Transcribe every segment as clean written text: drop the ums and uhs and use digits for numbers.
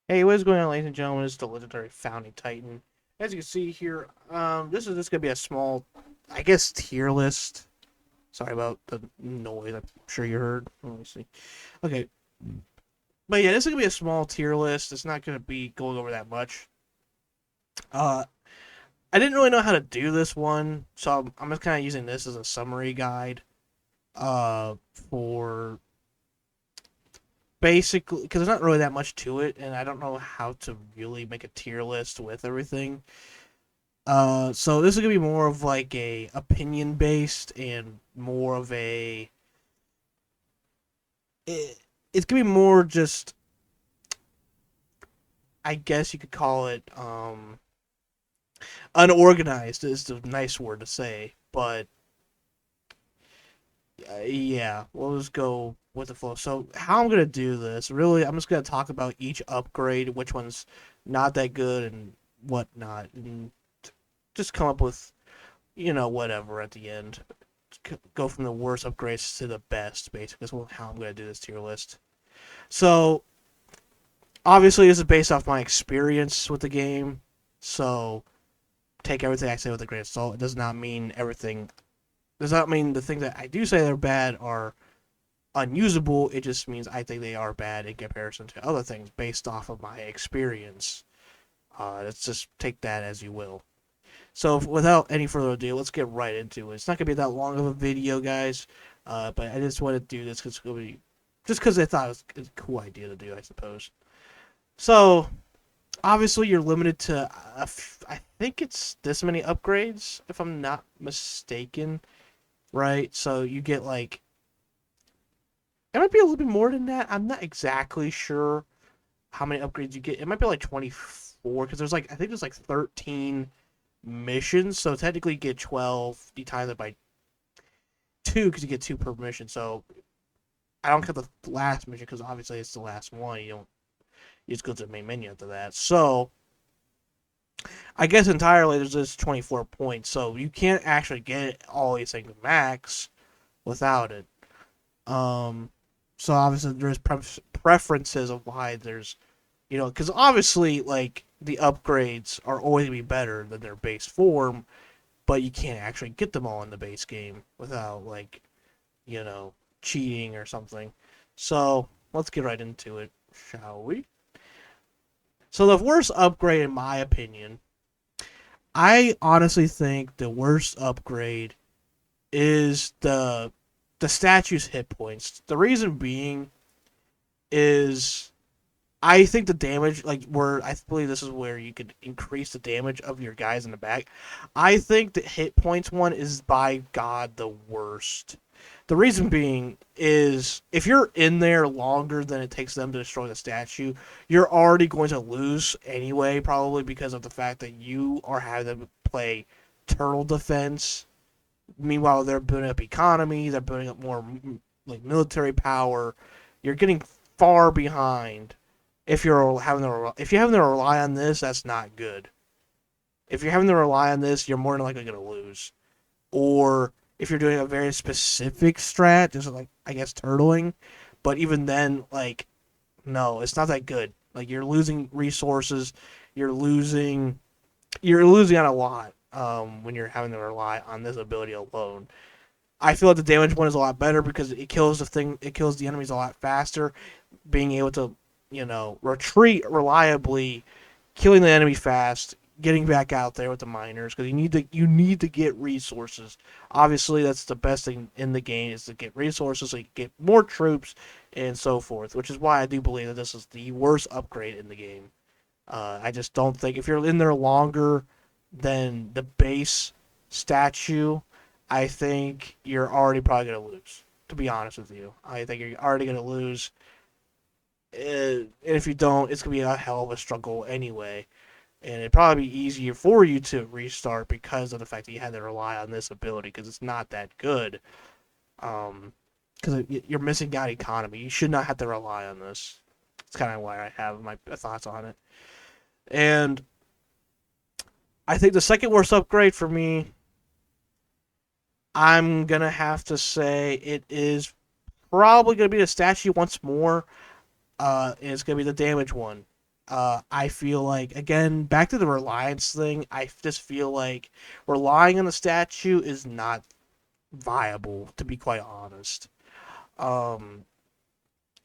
Hey, what is going on, ladies and gentlemen? This is the legendary Founding Titan. As you can see here, this is just gonna be a small, I guess, tier list. Sorry about the noise. I'm sure you heard. Let me see. Okay, but yeah, this is gonna be a small tier list. It's not gonna be going over that much. Uh, I didn't really know how to do this one, so I'm just kind of using this as a summary guide. For basically, because there's not really that much to it, and I don't know how to really make a tier list with everything. So this is gonna be more of like a opinion based and more of a. It's gonna be more just. I guess you could call it unorganized is the nice word to say, but yeah, we'll just go with the flow. So how I'm gonna do this? Really, I'm just gonna talk about each upgrade, which one's not that good and whatnot, and just come up with whatever at the end. Go from the worst upgrades to the best, basically. That's how I'm going to do this tier list. So, obviously, this is based off my experience with the game. So, take everything I say with a grain of salt. It does not mean everything. Does not mean the things that I do say they're bad are unusable. It just means I think they are bad in comparison to other things based off of my experience. Let's just take that as you will. So, without any further ado, let's get right into it. It's not gonna be that long of a video, guys. But I just wanted to do this because it's gonna be just because I thought it was a cool idea to do, I suppose. So, obviously, you're limited to I think it's this many upgrades, if I'm not mistaken, right? So you get like it might be a little bit more than that. I'm not exactly sure how many upgrades you get. It might be like 24 because there's like I think there's like 13 missions, so technically you get 12. You times it by two because you get two per mission. So I don't count the last mission because obviously it's the last one. You just go to the main menu after that. So I guess entirely there's just 24 points. So you can't actually get all these things max without it. Um, so obviously there's preferences of why there's because obviously like the upgrades are always gonna be better than their base form, but you can't actually get them all in the base game without like you know cheating or something. So let's get right into it, shall we? So the worst upgrade, in my opinion, I honestly think the worst upgrade is the statue's hit points. The reason being is I think the damage, like where I believe this is where you could increase the damage of your guys in the back. I think the hit points one is by God the worst. The reason being is if you're in there longer than it takes them to destroy the statue, you're already going to lose anyway, probably because of the fact that you are having them play turtle defense. Meanwhile, they're building up economy, they're building up more like military power. You're getting far behind if you're having to rely on this, that's not good. If you're having to rely on this, you're more than likely going to lose. Or if you're doing a very specific strat, just like I guess turtling, but even then, like no, it's not that good. Like you're losing resources, you're losing you're losing on a lot when you're having to rely on this ability alone. I feel like the damage one is a lot better because it kills the enemies a lot faster. Being able to, retreat reliably, killing the enemy fast, getting back out there with the miners because you need to get resources. Obviously, that's the best thing in the game is to get resources so you get more troops and so forth. Which is why I do believe that this is the worst upgrade in the game. I just don't think if you're in there longer than the base statue, I think you're already probably going to lose. To be honest with you, I think you're already going to lose. And if you don't, it's going to be a hell of a struggle anyway. And it'd probably be easier for you to restart because of the fact that you had to rely on this ability because it's not that good. Because you're missing out economy. You should not have to rely on this. It's kind of why I have my thoughts on it. And I think the second worst upgrade for me, I'm gonna have to say it is probably gonna be the statue once more. And it's gonna be the damage one. I feel like, again, back to the reliance thing, I just feel like relying on the statue is not viable, to be quite honest. Um,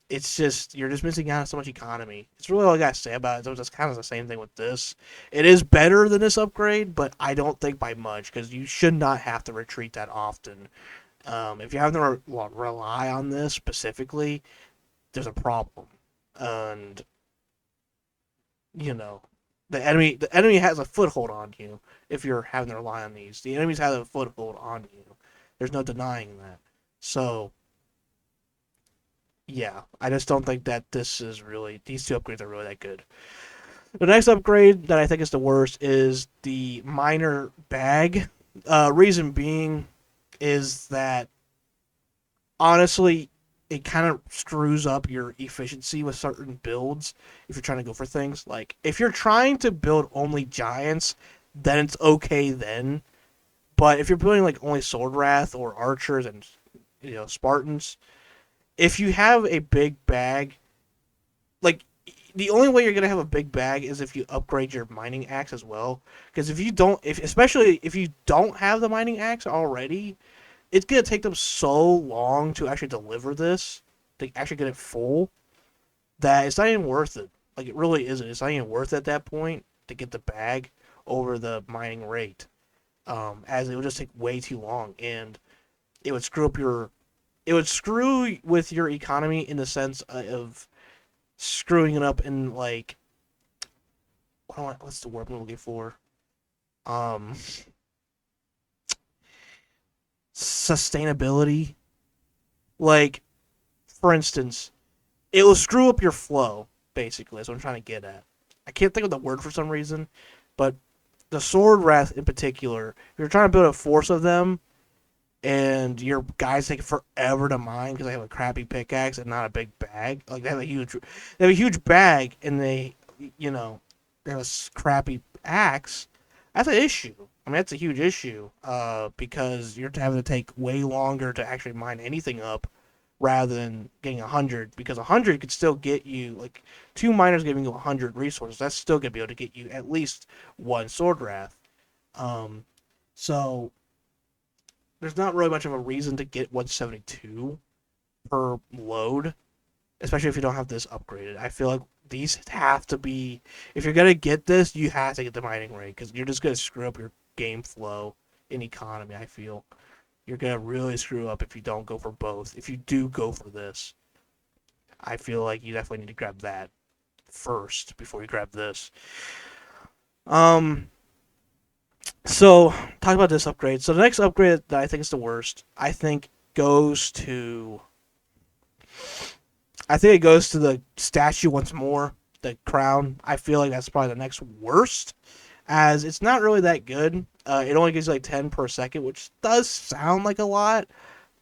it's just, you're just missing out on so much economy. It's really all I gotta say about it. So it's kind of the same thing with this. It is better than this upgrade, but I don't think by much, because you should not have to retreat that often. If you have to rely on this specifically, there's a problem. And you know, the enemy has a foothold on you if you're having to rely on these. The enemies have a foothold on you. There's no denying that. So yeah, I just don't think that this is really, these two upgrades are really that good. The next upgrade that I think is the worst is the minor bag. Reason being is that honestly, it kind of screws up your efficiency with certain builds if you're trying to go for things. Like, if you're trying to build only giants, then it's okay then. But if you're building like only sword wrath or archers and Spartans, if you have a big bag, like the only way you're gonna have a big bag is if you upgrade your mining axe as well. Because if you don't, if especially if you don't have the mining axe already, it's gonna take them so long to actually deliver this, to actually get it full, that it's not even worth it. Like, it really isn't. It's not even worth it at that point to get the bag over the mining rate, as it would just take way too long, and it would screw up your, it would screw with your economy in the sense of screwing it up in like, what's the word I'm looking for? Um, Sustainability. Like, for instance, it will screw up your flow. Basically, that's what I'm trying to get at. I can't think of the word for some reason, but the sword wrath in particular, if you're trying to build a force of them, and your guys take forever to mine because they have a crappy pickaxe and not a big bag. Like, they have a huge bag, and you know, they have a crappy axe. That's an issue. I mean, that's a huge issue. Because you're having to take way longer to actually mine anything up, rather than getting 100. Because 100 could still get you, like, two miners giving you 100 resources. That's still gonna be able to get you at least one sword wrath. Um, so there's not really much of a reason to get 172 per load, especially if you don't have this upgraded. I feel like these have to be, if you're gonna get this, you have to get the mining rate, because you're just gonna screw up your game flow in economy. I feel you're gonna really screw up if you don't go for both. If you do go for this, I feel like you definitely need to grab that first before you grab this. Um, So, talk about this upgrade. So, the next upgrade that I think is the worst, goes to. I think it goes to the statue once more, the crown. I feel like that's probably the next worst, as it's not really that good. It only gives you like 10 per second, which does sound like a lot,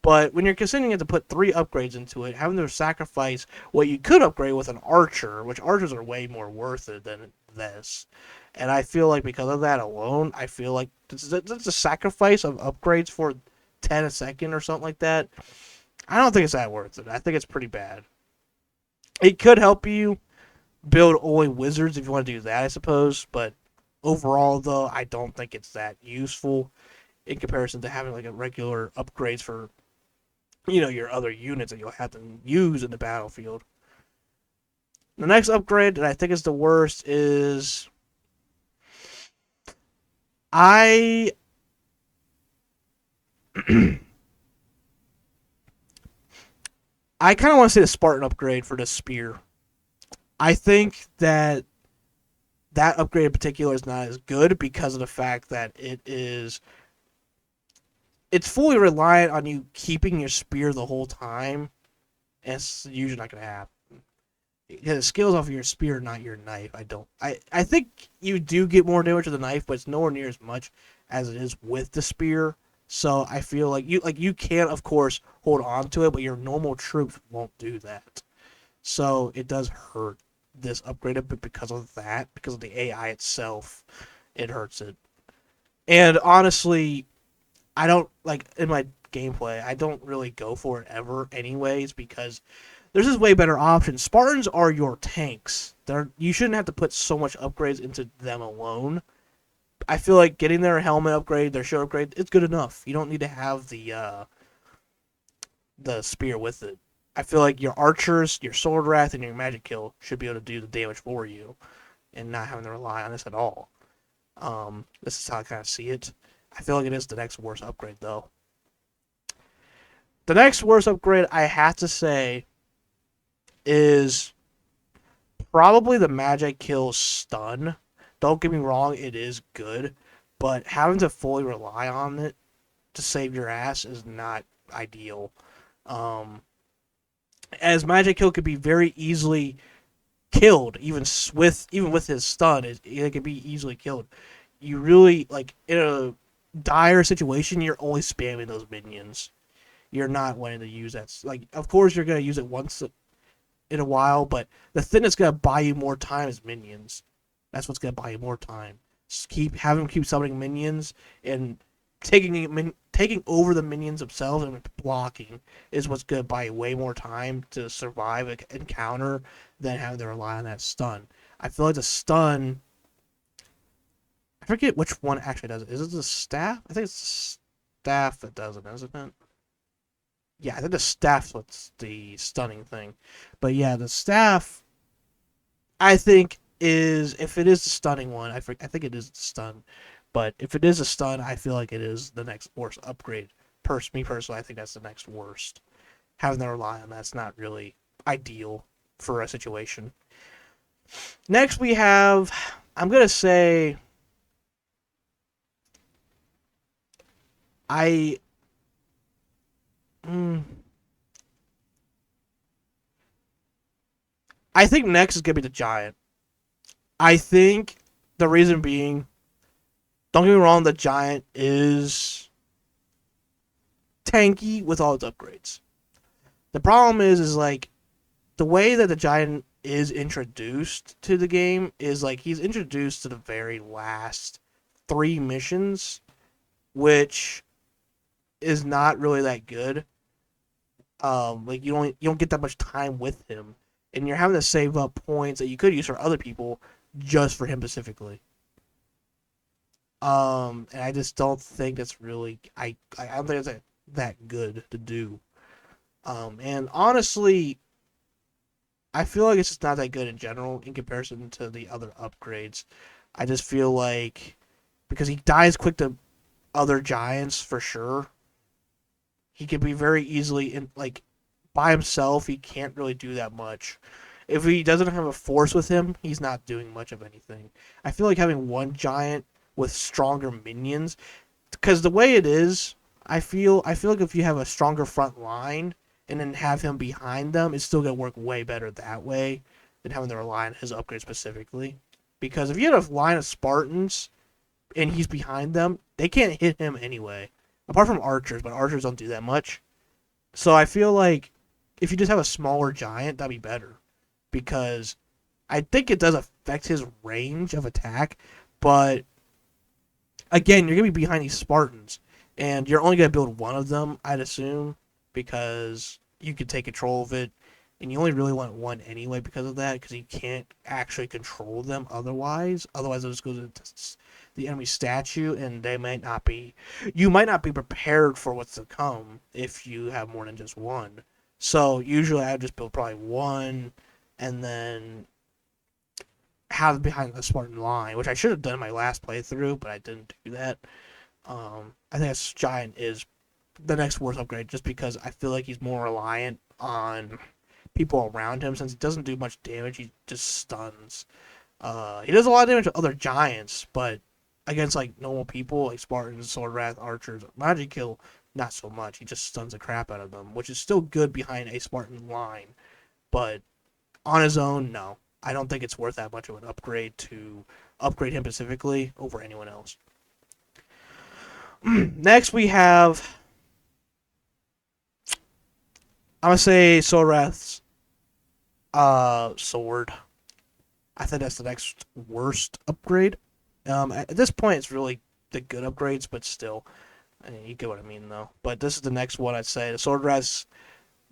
but when you're considering it to put 3 upgrades into it, having to sacrifice what you could upgrade with an archer, which archers are way more worth it than this. And I feel like because of that alone, I feel like it's a sacrifice of upgrades for 10 a second or something like that. I don't think it's that worth it. I think it's pretty bad. It could help you build only wizards if you want to do that, I suppose. But overall, though, I don't think it's that useful in comparison to having like a regular upgrades for your other units that you'll have to use in the battlefield. The next upgrade that I think is the worst is I I kind of want to say the Spartan upgrade for the spear. I think that upgrade in particular is not as good because of the fact that it's fully reliant on you keeping your spear the whole time, and it's usually not going to happen. Because it scales off of your spear, not your knife. I think you do get more damage with the knife, but it's nowhere near as much as it is with the spear. So I feel like you can, of course, hold on to it, but your normal troops won't do that. So it does hurt this upgrade a bit because of that, because of the AI itself. It hurts it. And honestly, I don't, like, in my gameplay, I don't really go for it ever anyways, because There's just way better options. Spartans are your tanks. You shouldn't have to put so much upgrades into them alone. I feel like getting their helmet upgrade, their shield upgrade, it's good enough. You don't need to have the spear with it. I feel like your archers, your sword wrath, and your magic kill should be able to do the damage for you, and not having to rely on this at all. This is how I kind of see it. I feel like it is the next worst upgrade though. The next worst upgrade I have to say is probably the magic kill stun. Don't get me wrong, it is good, but having to fully rely on it to save your ass is not ideal. Um, as magic kill could be very easily killed, even with his stun, it could be easily killed. You really like in a dire situation, you're only spamming those minions. You're not wanting to use that. Like, of course, you're gonna use it once in a while, but the thing that's gonna buy you more time is minions. That's what's gonna buy you more time. Just keep summoning minions and taking over the minions themselves and blocking is what's gonna buy you way more time to survive an encounter than having to rely on that stun. I feel like the stun. I forget which one actually does it. Is it the staff? I think it's the staff that does it, isn't it? Yeah, I think the staff's what's the stunning thing. But yeah, the staff I think is if it is the stunning one, I think it is the stun. But if it is a stun, I feel like it is the next worst upgrade. Me personally, I think that's the next worst. Having to rely on that's not really ideal for a situation. Next we have, I'm gonna say, I, mm, I think next is gonna be the giant. I think the reason being, don't get me wrong, the giant is tanky with all its upgrades. The problem is like the way that the giant is introduced to the game is like he's introduced to the very last three missions, which is not really that good. Like you don't get that much time with him, and you're having to save up points that you could use for other people just for him specifically. And I just don't think that's really I don't think it's that good to do. And honestly, I feel like it's just not that good in general in comparison to the other upgrades. I just feel like because he dies quick to other giants for sure, he can be very easily in like by himself. He can't really do that much. If he doesn't have a force with him, he's not doing much of anything. I feel like having one giant with stronger minions, because the way it is, I feel like if you have a stronger front line and then have him behind them, it's still gonna work way better that way than having to rely on his upgrade specifically. Because if you had a line of Spartans and he's behind them, they can't hit him anyway. Apart from archers, but archers don't do that much. So I feel like if you just have a smaller giant, that'd be better. Because I think it does affect his range of attack, but again, you're gonna be behind these Spartans, and you're only gonna build one of them, I'd assume, because you can take control of it, and you only really want one anyway because of that, because you can't actually control them otherwise. Otherwise, it just goes into the enemy statue, and you might not be prepared for what's to come if you have more than just one. So usually, I would just build probably one, and then have behind the Spartan line, which I should have done in my last playthrough, but I didn't do that. I think this giant is the next worst upgrade, just because I feel like he's more reliant on people around him. Since he doesn't do much damage, he just stuns. He does a lot of damage to other giants, but against like normal people, like Spartans, Sword Wrath, Archers, Magic Kill, not so much. He just stuns the crap out of them, which is still good behind a Spartan line, but on his own, no. I don't think it's worth that much of an upgrade to upgrade him specifically over anyone else. Next, we have, I'm gonna say Sorath's sword. I think that's the next worst upgrade. At this point, it's really the good upgrades, but still, you get what I mean, though. But this is the next one I'd say. The sword rest.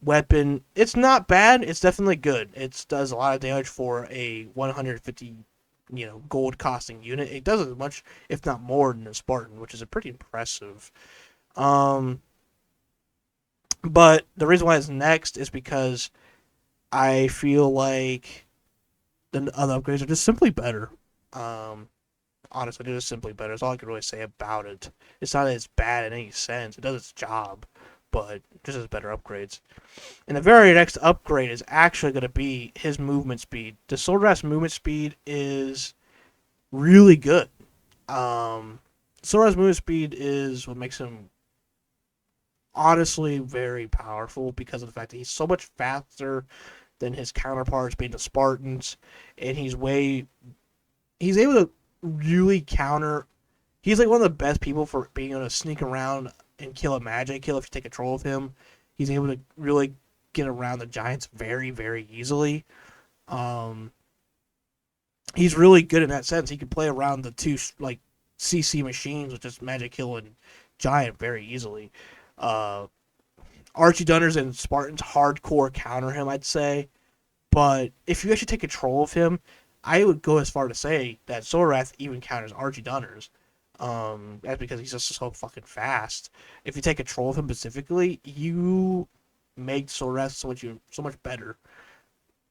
weapon. It's not bad. It's definitely good. It does a lot of damage for a 150, gold costing unit. It does as much, if not more, than a Spartan, which is a pretty impressive. Um, but the reason why it's next is because I feel like the other upgrades are just simply better. Um, Honestly, they're just simply better. That's all I can really say about it. It's not as bad in any sense. It does its job, but just as better upgrades. And the very next upgrade is actually going to be his movement speed. The Swordrat's movement speed is really good. Swordrat's movement speed is what makes him honestly very powerful because of the fact that he's so much faster than his counterparts, being the Spartans, and he's able to really counter. He's like one of the best people for being able to sneak around and kill a magic kill if you take control of him. He's able to really get around the giants very, very easily. Um, he's really good in that sense. He can play around the two like CC machines, which is magic kill and giant, very easily. Uh, Archie Dunners and Spartans hardcore counter him, I'd say. But if you actually take control of him, I would go as far to say that Zorath even counters Archie Dunners. That's because he's just so fucking fast. If you take control of him specifically, you make Zorath so much better.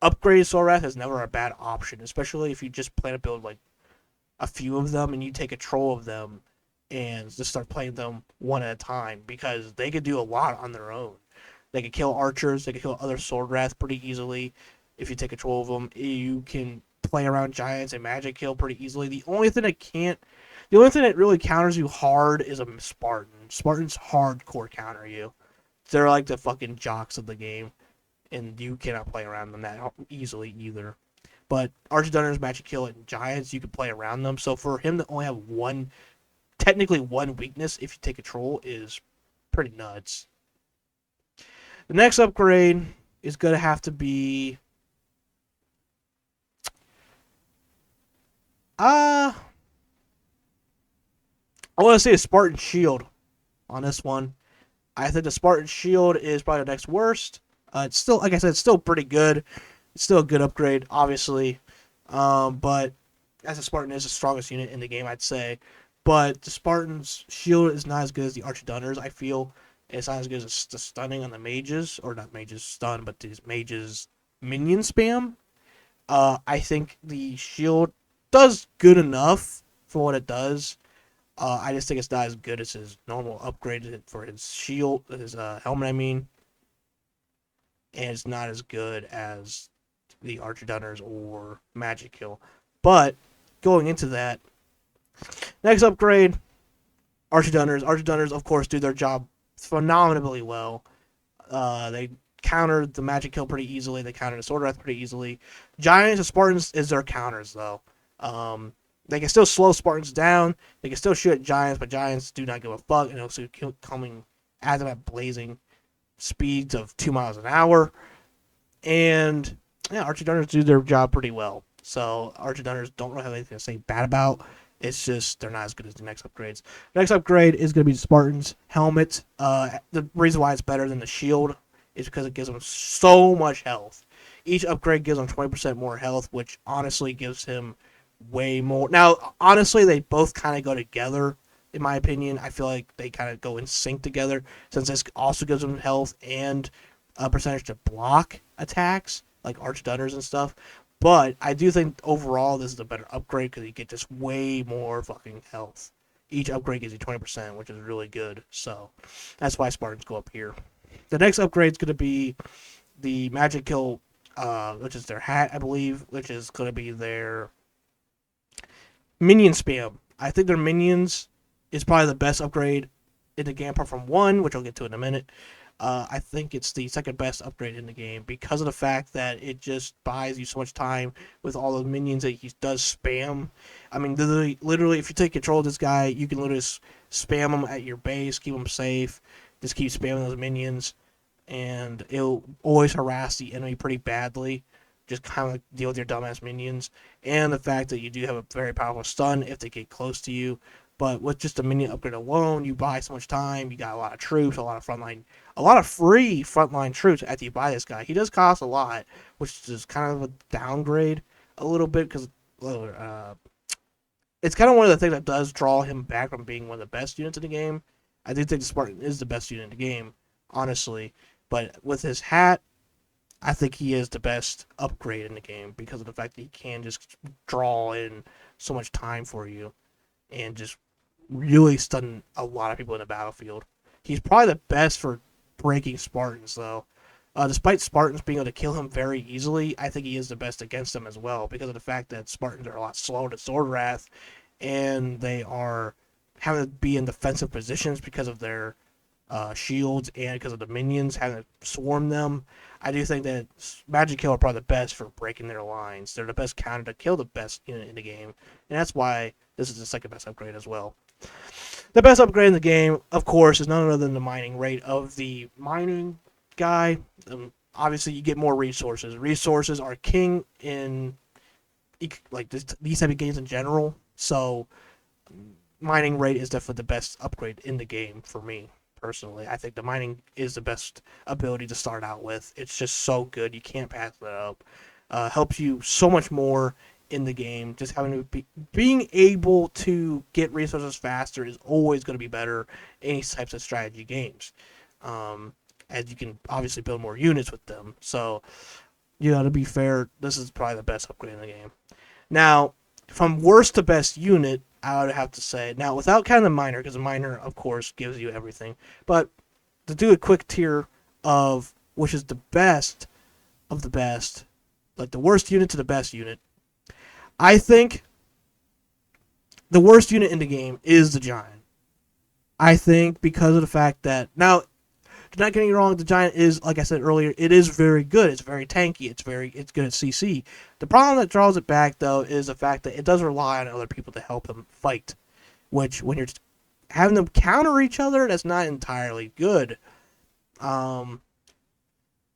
Upgraded Zorath is never a bad option, especially if you just plan to build like a few of them and you take control of them and just start playing them one at a time because they could do a lot on their own. They could kill archers, they could kill other sword wraths pretty easily. If you take control of them, you can play around giants and magic kill pretty easily. The only thing that really counters you hard is a Spartan. Spartans hardcore counter you. They're like the fucking jocks of the game, and you cannot play around them that easily either. But Archdunners, Magic Kill, and Giants, you can play around them. So for him to only have technically one weakness if you take control is pretty nuts. The next upgrade is going to have to be... I want to say a Spartan Shield on this one. I think the Spartan Shield is probably the next worst. It's still, like I said, it's still pretty good. It's still a good upgrade, obviously. But as a Spartan is the strongest unit in the game, I'd say. But the Spartan's shield is not as good as the Archdunners, I feel. It's not as good as the stunning on the mages, or not mages stun, but these mages minion spam. I think the shield does good enough for what it does. I just think it's not as good as his normal upgrade for his shield, his helmet, I mean. And it's not as good as the Archdunners or Magic Kill. But going into that, next upgrade, Archdunners. Archdunners, of course, do their job phenomenally well. They counter the Magic Kill pretty easily. They counter the Sword Wrath pretty easily. Giants and Spartans is their counters, though. They can still slow Spartans down. They can still shoot at Giants, but Giants do not give a fuck. And also coming at them at blazing speeds of 2 miles an hour. And yeah, Archdunners do their job pretty well. So Archdunners don't really have anything to say bad about. It's just they're not as good as the next upgrades. The next upgrade is going to be the Spartans helmet. The reason why it's better than the shield is because it gives them so much health. Each upgrade gives them 20% more health, which honestly gives him way more. Now, honestly, they both kind of go together, in my opinion. I feel like they kind of go in sync together, since this also gives them health and a percentage to block attacks, like Archdunners and stuff. But I do think overall this is a better upgrade because you get just way more fucking health. Each upgrade gives you 20%, which is really good. So that's why Spartans go up here. The next upgrade is going to be the Magic Kill, which is their hat, I believe, which is going to be their minion spam. I think their minions is probably the best upgrade in the game, apart from one, which I'll get to in a minute. I think it's the second best upgrade in the game because of the fact that it just buys you so much time with all those minions that he does spam. I mean, literally, if you take control of this guy, you can literally spam him at your base, keep him safe, just keep spamming those minions, and it'll always harass the enemy pretty badly. Just kind of deal with your dumbass minions. And the fact that you do have a very powerful stun if they get close to you. But with just a minion upgrade alone, you buy so much time. You got a lot of troops, a lot of free frontline troops after you buy this guy. He does cost a lot, which is kind of a downgrade a little bit because it's kind of one of the things that does draw him back from being one of the best units in the game. I do think the Spartan is the best unit in the game, honestly. But with his hat, I think he is the best upgrade in the game because of the fact that he can just draw in so much time for you and just really stun a lot of people in the battlefield. He's probably the best for breaking Spartans, though. Despite Spartans being able to kill him very easily, I think he is the best against them as well because of the fact that Spartans are a lot slower to Sword Wrath and they are having to be in defensive positions because of their shields and because of the minions having to swarm them. I do think that Magic Kill are probably the best for breaking their lines. They're the best counter to kill the best unit in the game, and that's why this is the second best upgrade as well. The best upgrade in the game, of course, is none other than the mining rate of the mining guy. Obviously, you get more resources. Resources are king in like these type of games in general. So, mining rate is definitely the best upgrade in the game for me personally. I think the mining is the best ability to start out with. It's just so good. You can't pass that up. Helps you so much more in the game. Just having to being able to get resources faster is always going to be better in any types of strategy games. As you can obviously build more units with them. So, to be fair, this is probably the best upgrade in the game. Now, from worst to best unit, I would have to say, now without counting the miner, because the miner, of course, gives you everything, but to do a quick tier of which is the best of the best, like the worst unit to the best unit, I think the worst unit in the game is the Giant. I think because of the fact that, now, not getting me wrong, the Giant is, like I said earlier, it is very good. It's very tanky. It's good at CC. The problem that draws it back, though, is the fact that it does rely on other people to help him fight, which when you're having them counter each other, that's not entirely good.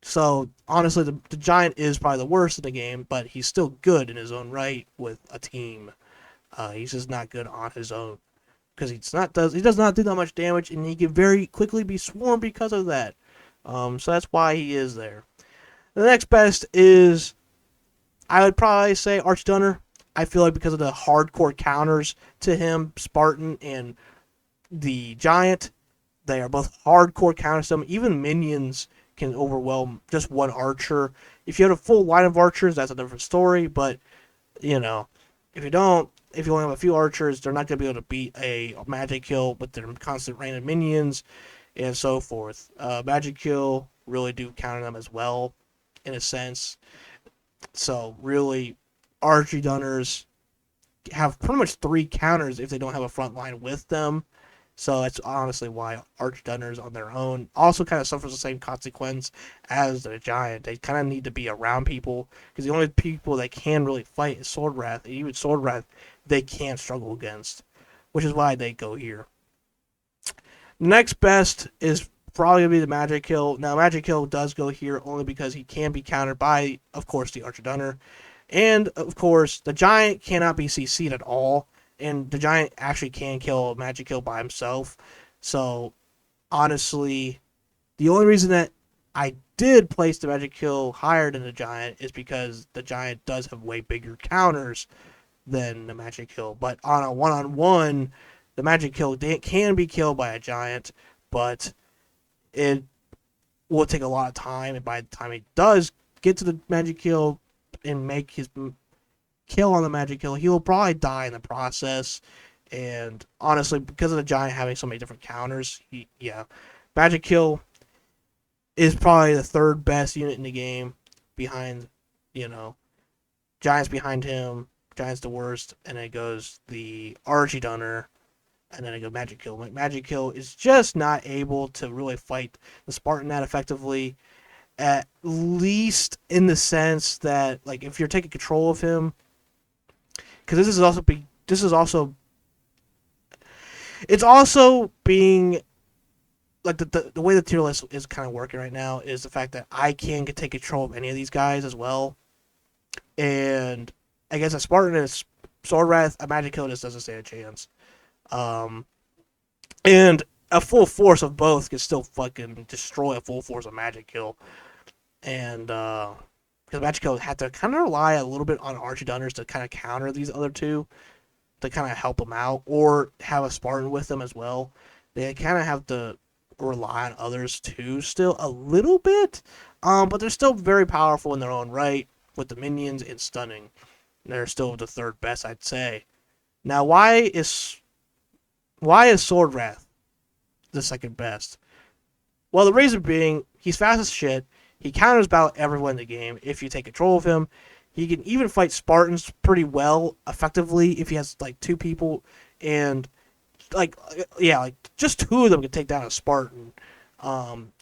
So honestly, the Giant is probably the worst in the game, but he's still good in his own right with a team. He's just not good on his own because he does not do that much damage, and he can very quickly be swarmed because of that. So that's why he is there. The next best is, I would probably say, Archdunner. I feel like because of the hardcore counters to him, Spartan and the Giant, they are both hardcore counters to him. Even minions can overwhelm just one archer. If you have a full line of archers, that's a different story, but, if you don't, if you only have a few archers, they're not going to be able to beat a magic kill with their constant rain of minions and so forth. Magic kill really do counter them as well, in a sense. So really, Archdunners have pretty much 3 counters if they don't have a front line with them. So that's honestly why Archdunners on their own also kind of suffers the same consequence as the Giant. They kind of need to be around people because the only people that can really fight is Sword Wrath. And even Sword Wrath, they can't struggle against, which is why they go here. Next best is probably going to be the Magic Kill. Now, Magic Kill does go here only because he can be countered by, of course, the Archdunner. And, of course, the Giant cannot be CC'd at all. And the Giant actually can kill Magic Kill by himself. So, honestly, the only reason that I did place the Magic Kill higher than the Giant is because the Giant does have way bigger counters than the Magic Kill. But on a one-on-one, the Magic Kill can be killed by a Giant, but it will take a lot of time. And by the time he does get to the Magic Kill and make his kill on the Magic Kill, he will probably die in the process. And honestly, because of the Giant having so many different counters, Magic Kill is probably the third best unit in the game behind, Giant's behind him, Giant's the worst, and then it goes the Archidunner, and then it goes Magic Kill. Magic Kill is just not able to really fight the Spartan that effectively, at least in the sense that, like, if you're taking control of him, because it's also being, like, the way the tier list is kind of working right now is the fact that I can take control of any of these guys as well. And against a Spartan and a Sword Wrath, a Magic Kill just doesn't stand a chance. Um, and a full force of both can still fucking destroy a full force of magic kill. And because magic kill have to kind of rely a little bit on archdunners to kind of counter these other two, to kind of help them out, or have a Spartan with them as well. They kind of have to rely on others too, still a little bit, but they're still very powerful in their own right with the minions and stunning. They're still the third best, I'd say. Now, why is Sword Wrath the second best? Well, the reason being, he's fast as shit. He counters about everyone in the game if you take control of him. He can even fight Spartans pretty well, effectively, if he has like two people, and like yeah, like just two of them can take down a Spartan.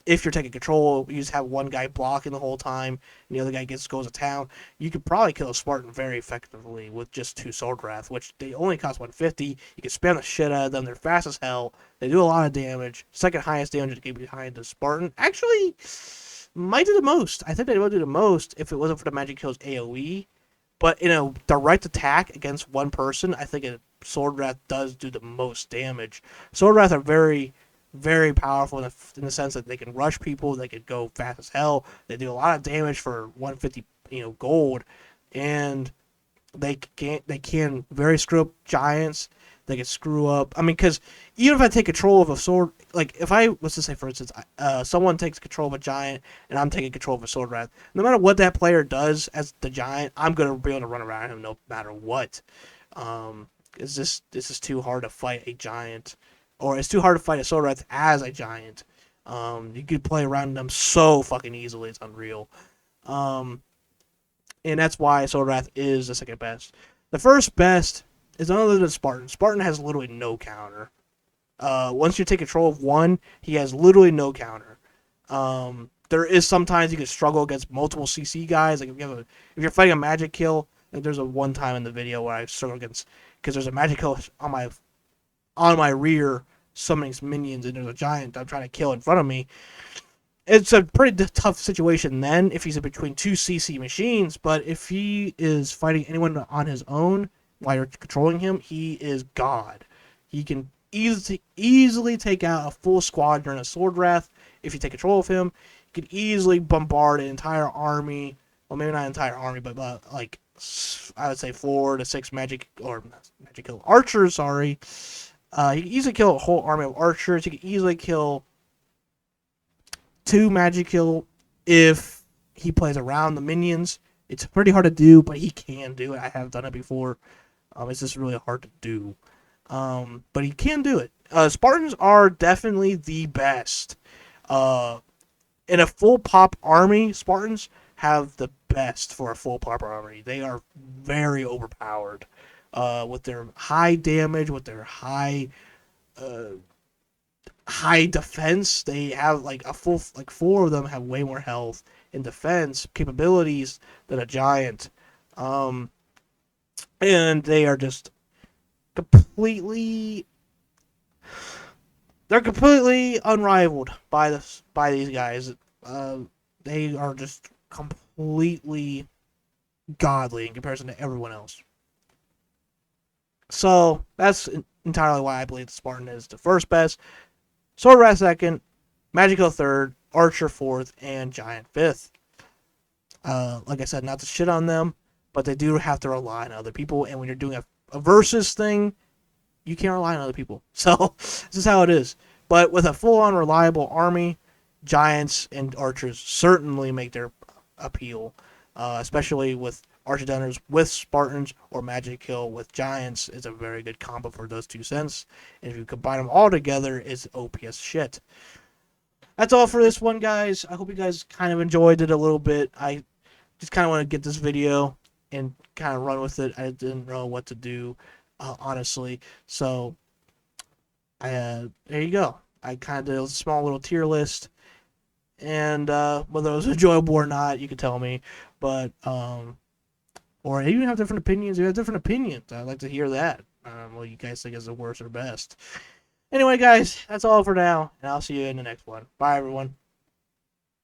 If you're taking control, you just have one guy blocking the whole time, and the other guy goes to town. You could probably kill a Spartan very effectively with just two Sword Wrath, which they only cost 150. You can spam the shit out of them. They're fast as hell. They do a lot of damage. Second highest damage to get behind the Spartan. Actually, might do the most. I think they would do the most if it wasn't for the Magic Kill's AoE. But in a direct attack against one person, I think a Sword Wrath does do the most damage. Sword Wrath are very, very powerful in the sense that they can rush people, they can go fast as hell, they do a lot of damage for 150, gold, and they can very screw up giants. They can screw up. I mean, because even if I take control of a sword, like if I let's just say for instance, someone takes control of a giant and I'm taking control of a sword wrath, no matter what that player does as the giant, I'm gonna be able to run around him no matter what. This is too hard to fight a giant, or it's too hard to fight a sword wrath as a giant. You could play around them so fucking easily, it's unreal. Um, and that's why Sword Wrath is the second best. The first best is none other than Spartan. Spartan has literally no counter. Once you take control of one, he has literally no counter. There is sometimes you can struggle against multiple CC guys. Like if you're fighting a magic kill, like there's a one time in the video where I struggle against because there's a magic kill on my rear summoning minions and there's a giant I'm trying to kill in front of me. It's a pretty tough situation then if he's in between two CC machines, but if he is fighting anyone on his own while you're controlling him, he is God. He can easily take out a full squadron of Sword Wrath if you take control of him. He can easily bombard an entire army. Well, maybe not an entire army, but like I would say 4 to 6 magic kill archers. Sorry, he can easily kill a whole army of archers. He can easily kill 2 magic kill if he plays around the minions. It's pretty hard to do, but he can do it. I have done it before. It's just really hard to do. But he can do it. Spartans are definitely the best. In a full pop army, Spartans have the best for a full pop army. They are very overpowered. With their high damage, with their high defense. They have like a full 4 of them have way more health and defense capabilities than a giant. And they are just completely unrivaled by these guys. They are just completely godly in comparison to everyone else. So that's entirely why I believe the Spartan is the first best. Sword Wrath second, Magical third, Archer fourth, and Giant fifth. Like I said, not to shit on them, but they do have to rely on other people. And when you're doing a versus thing, you can't rely on other people. So this is how it is. But with a full-on reliable army, Giants and Archers certainly make their appeal, especially with Archdunners with Spartans or Magic Kill with Giants is a very good combo for those two cents. And if you combine them all together, it's OPS shit. That's all for this one, guys. I hope you guys kind of enjoyed it a little bit. I just kind of want to get this video and kind of run with it. I didn't know what to do, honestly. So, there you go. I kind of did a small little tier list. And whether it was enjoyable or not, you can tell me. But, or even have different opinions. You have different opinions. I'd like to hear that. What you guys think is the worst or best. Anyway, guys, that's all for now. And I'll see you in the next one. Bye, everyone.